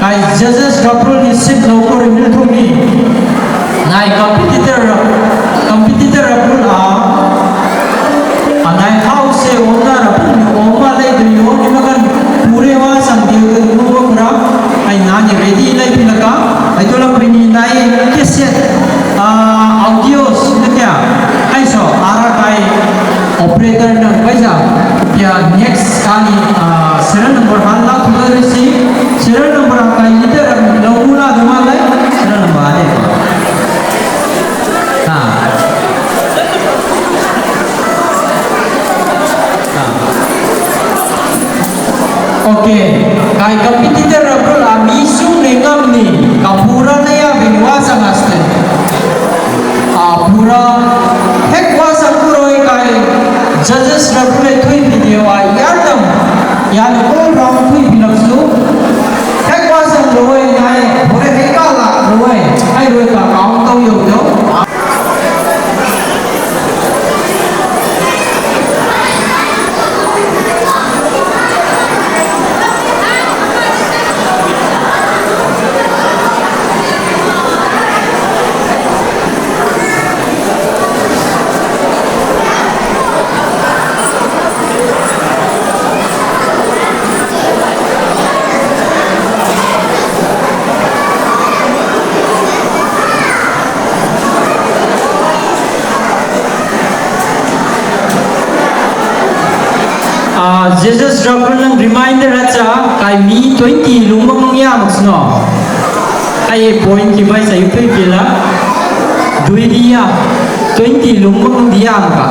Kai judges couple ni sit local review to me. Nai competitor apul anai house se owner apul ni oma le do yo ni makan pure wa sang dia ko kura ai nani ready lai pilaka ai to la prini nai cassette audios ne kya ai so ara kai operator na paisa ya next kali serial number halla thula resi serial number kai leader lawula dumalai serial number ade okay kai competitor apul amisu nengam ni kapura na ya binwa sangaste pura hek wasa kuroi kai judges rapule thui video yardam yan all round thui bilaksu hek wasa roi nai hore hekala roi ai roi ka kaung tau yo do Jesus Dragon reminder acha kai mi 20 lungmang ya maksno ai point ki bai sai pe pila dui dia 20 lungmang dia ka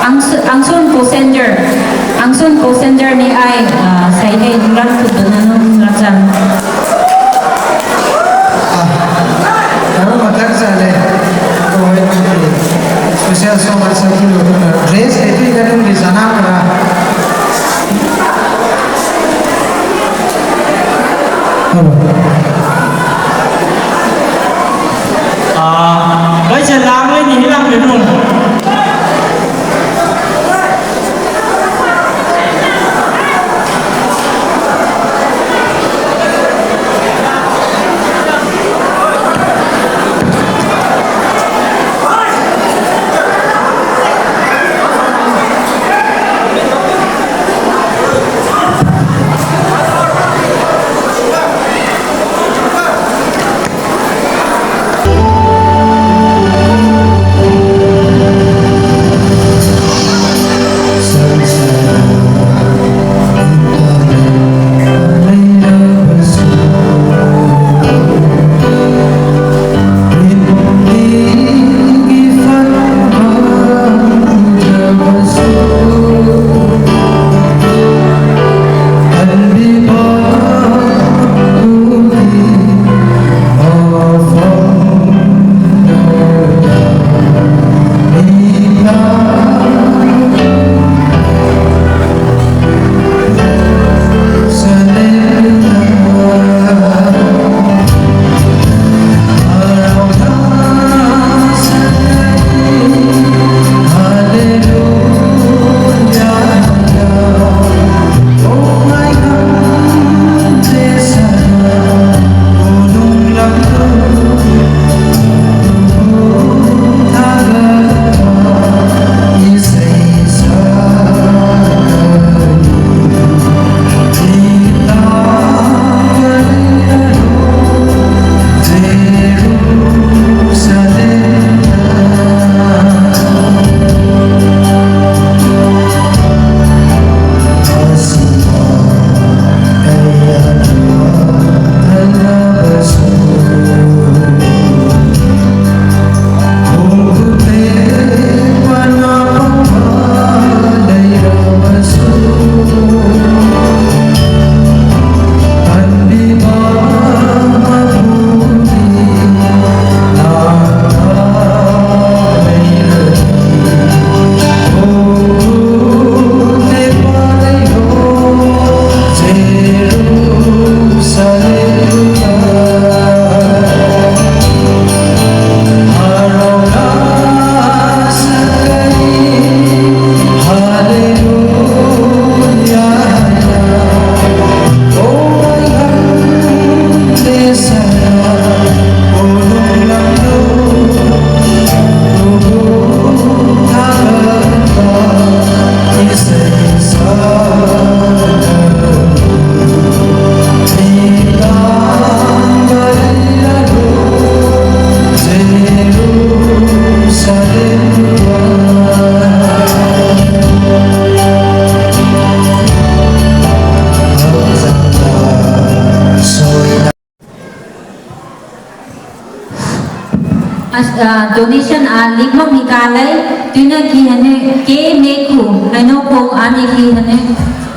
ang sun ko sender ni ai sai hay duran ku donan rajan Kalau makan sale, kau ini spesial soal satu dress itu kan di sana mana? Bây giờ làm lên nhìn làm được luôn. donation ligmok nikalai tuna ki hane ke meku hano ko ani ki hane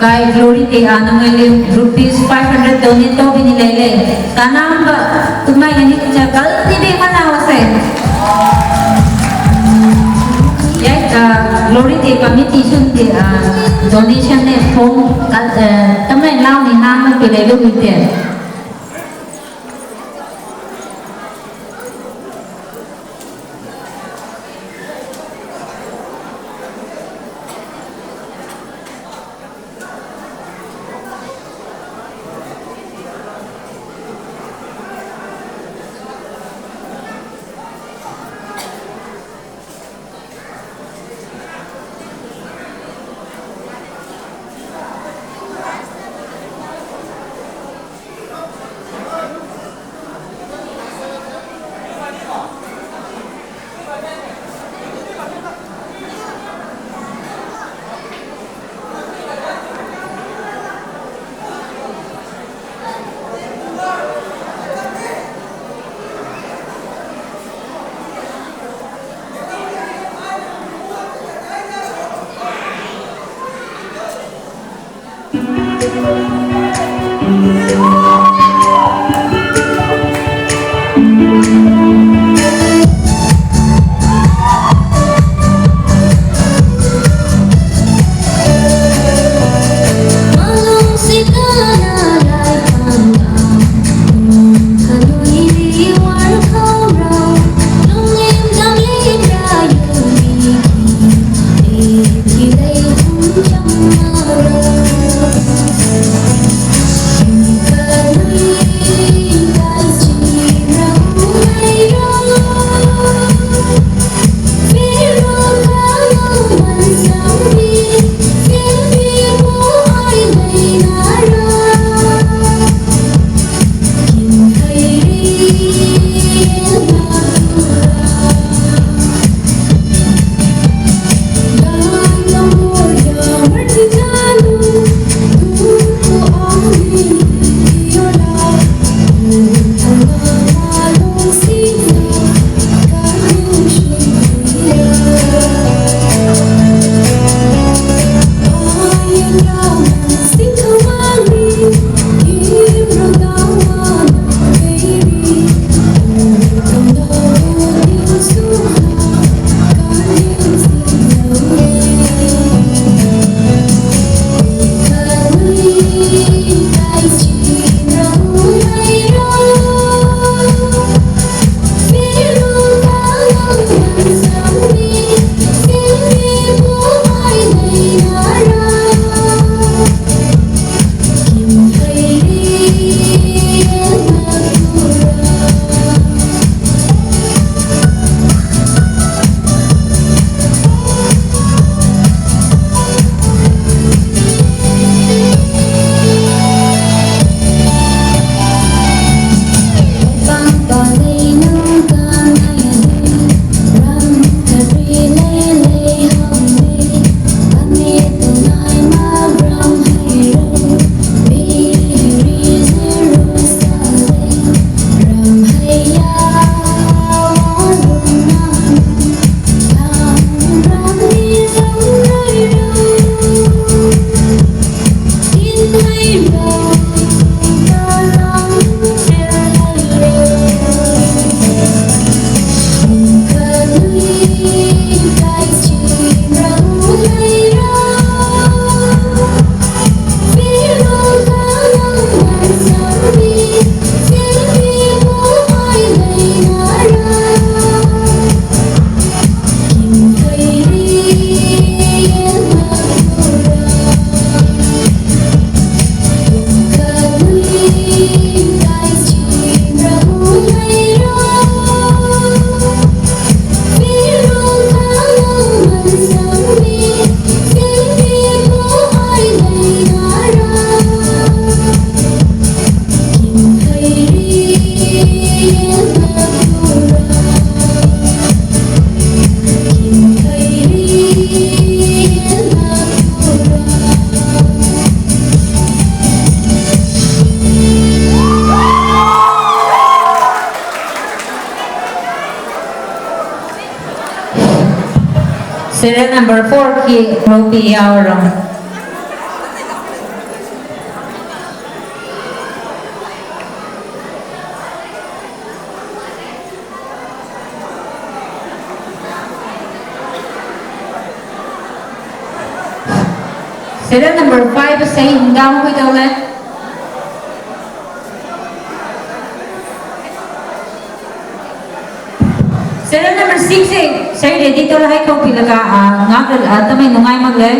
kai glory te anangale rupees 500 donate to bini lele tanam tumai yani jakal ni be mana wase ya glory te committee sun te donation ne form tamai lau ni hang pe lele bite Serial number 4 ki Rupi Aurang. Serial number 5 say hingam hui đâu lên. Serial number 6 say ready to hai kau pila ka ngak tamay nungai magle.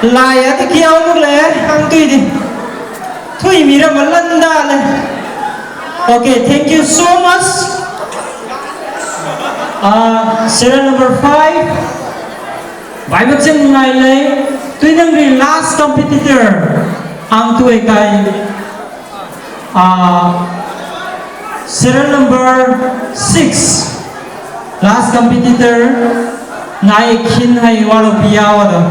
Laya thì kia ông lẽ ăn tùy đi thui mì ra mà lăn đa lẽ. Okay, thank you so much. Serial number 5. Vài bác chân ngày lấy tuy năng đi last competitor ang tuay kay serial number 6 last competitor nai kin hay walo piyawa do.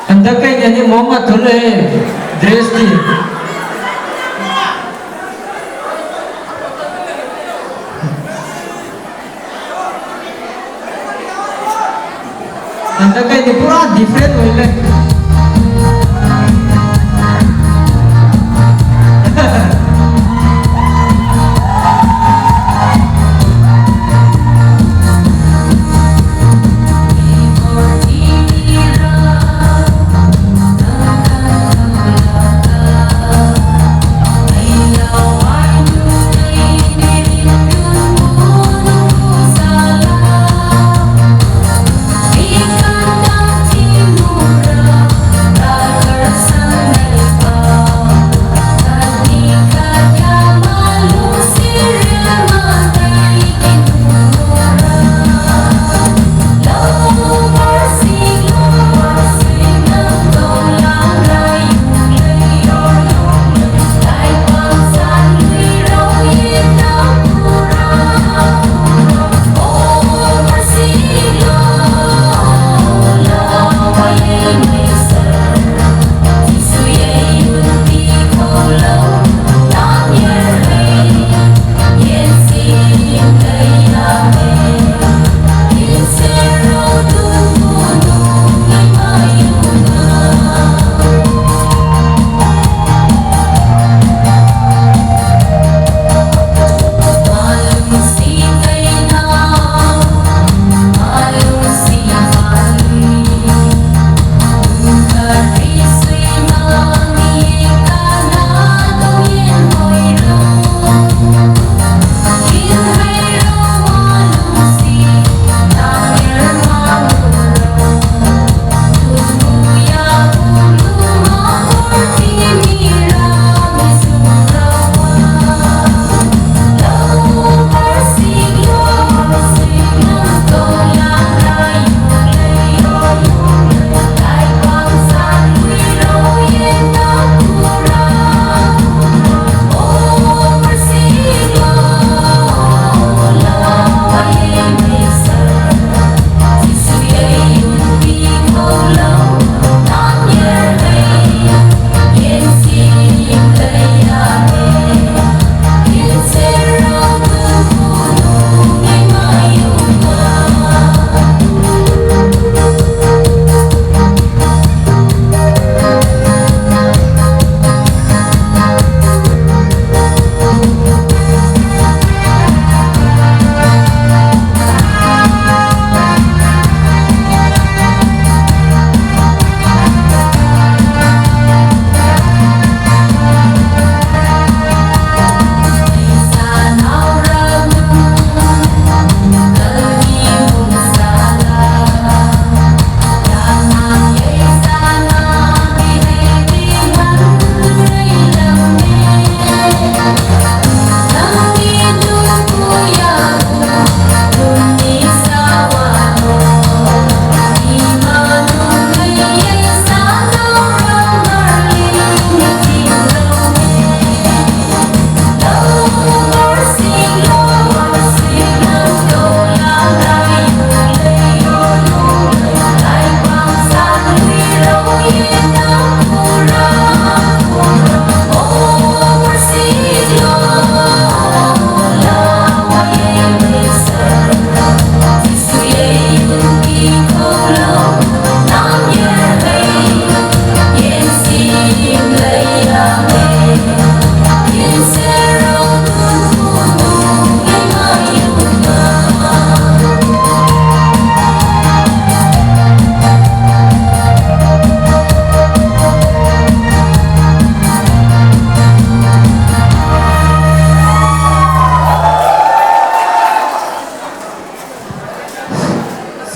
Andakay niya ni Moma Tule dress di. Andakay ni pura different wala. Ikan dan timur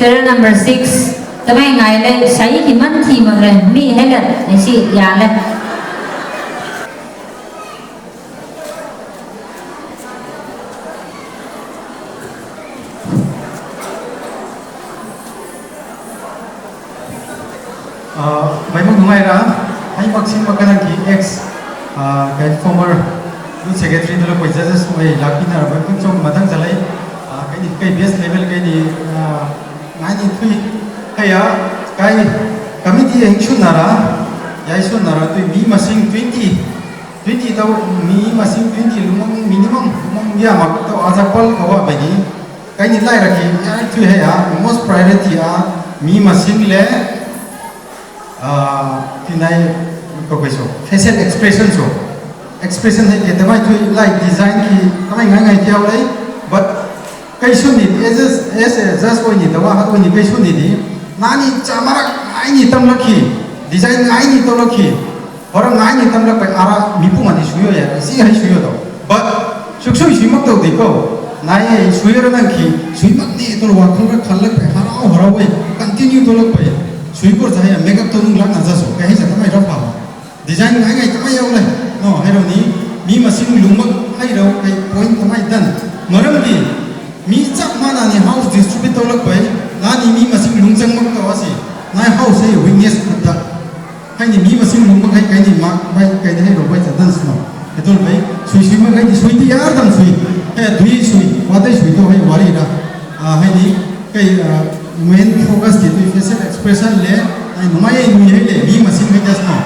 serial number 6 tụi mày ngày đây sấy thì mất thì mà rồi mi hết lần này chị già lên mấy mong ngay ra hay bác sĩ bác cái ki ex cái former youth secretary đó là quay ra rất mấy lạc pin là vẫn trong mà thằng giờ lấy cái base level cái đi ngay đi thui hay cái committee anh xuân nara giải xuân nara tụi mi mà sinh 20 tao mi mà sinh 20 lumang minimum lumang ya mà tao azapal kawa bài đi cái này lại là cái thui hay most priority mi mà sinh le thì này có cái số facial expression hay cái tao thui like design thì tao ngay theo đấy but cái số này as just one này tao hát one cái số này đi nani chamara ai ni tam lakhi design ai ni tam lakhi orang ai ni tam lak pai ara mipu mani suyo ya si hai suyo do but suksoi suimak do diko nai suyo ran ki suimak ni to wa khong ra khalak pai harau bai continue to lak pai suikor jaya makeup to nung lak na jaso kai hai sa mai ro pa design ai tamai yau le no hai ro ni mi masing lungmak hai ro kai point tamai dan maram di mi chak mana ni house distribute to lak pai nani mi masing lungjang mak to asi nai house hai weakness ta hai ni mi masing lungmak hai kai ni mak bai kai ni hai ro bai cha dan sno etul bai sui ma kai ni sui ti yar dam sui he dui sui wa dai sui to hai wari da hai ni kai main focus di facial expression le ai numai ni hai le mi masing hai jas no